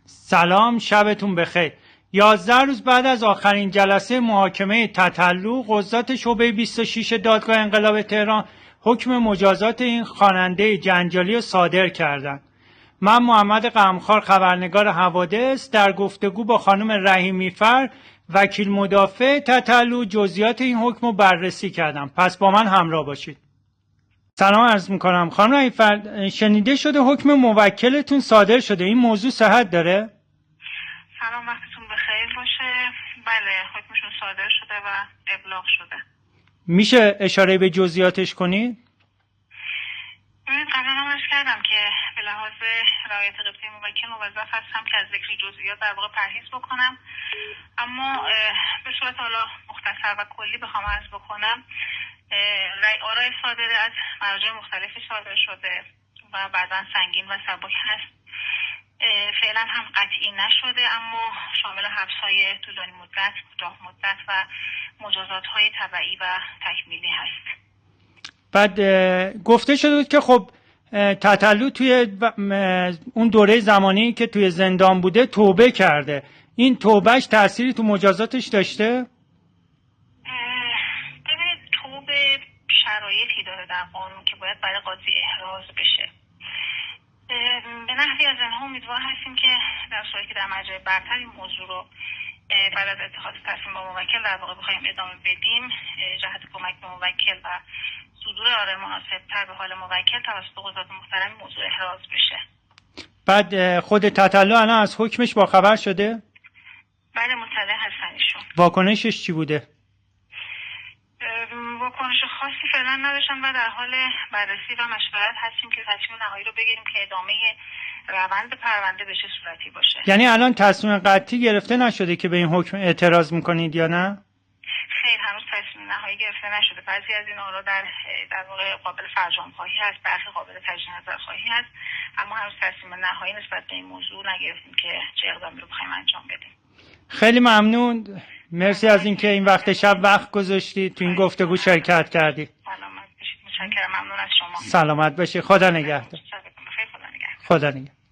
سلام، شبتون بخیر. 11 روز بعد از آخرین جلسه محاکمه تتلو، قضات شعبه 26 دادگاه انقلاب تهران حکم مجازات این خواننده جنجالی را صادر کردند. من محمد غمخوار، خبرنگار حوادث، در گفتگو با خانم رحیمی‌فر وکیل مدافع تتلو جزئیات این حکم رو بررسی کردم. پس با من همراه باشید. سلام عرض میکنم. خانم رحیمی‌فر، شنیده شده حکم موکلتون صادر شده. این موضوع صحت داره؟ سلام، وقتتون بخیر باشه. بله، حکمشون صادر شده و ابلاغ شده. میشه اشاره به جزئیاتش کنید؟ ببینید، قبلا هم عرض کردم که به لحاظ رعایت قبطه موکل موظف هستم که از ذکر جزئیات در واقع پرهیز بکنم، اما به صورت حالا مختصر و کلی بخوام عرض بکنم، آرای صادره از مراجع مختلفی صادر شده و بعضا سنگین و سبک هست. فعلا هم قطعی نشده، اما شامل حبس‌های طولانی مدت، کوتاه مدت و مجازات‌های تبعی و تکمیلی هست. بعد گفته شده بود که خب تتلو توی اون دوره زمانی که توی زندان بوده توبه کرده. این توبهش تأثیری تو مجازاتش داشته؟ ببینید، توبه شرایطی داره در قانون که باید برای قاضی احراز بشه. به نحوی از اینها امیدوار هستیم که در صورتی که در مرجع برتر این موضوع رو بعد از اتخاذ تصمیم با موکل در واقع بخوایم ادامه بدیم، جهت کمک به موکل و صدور آرای مناسب‌تر به حال موکل توسط قضات محترم موضوع احراز بشه. بعد خود تتلو الان از حکمش باخبر شده؟ بله، مطلع هستن ایشون. واکنشش چی بوده؟ واکنش خاصی فعلا نداشتن و در حال بررسی و مشورت هستیم که تصمیم نهایی رو بگیریم که ادامه روند پرونده به چه صورتی باشه. یعنی الان تصمیم قطعی گرفته نشده که به این حکم اعتراض میکنید یا نه؟ خیر، هنوز تصمیم نهایی گرفته نشده. بعضی از این آرا در واقع قابل فرجام خواهی هست، برخی قابل تجدید نظر خواهی هست، اما هنوز تصمیم نهایی نسبت به این موضوع نگرفتیم که چه اقدامی رو بخوایم انجام بدیم. خیلی ممنون. مرسی از اینکه این وقت شب وقت گذاشتید تو این گفتگو شرکت کردید. سلامت باشید. متشکرم. ممنون از شما. سلامت باشید. خدا نگهدار. شبتون بخیر. خدا نگهدار. خدا نگهدار.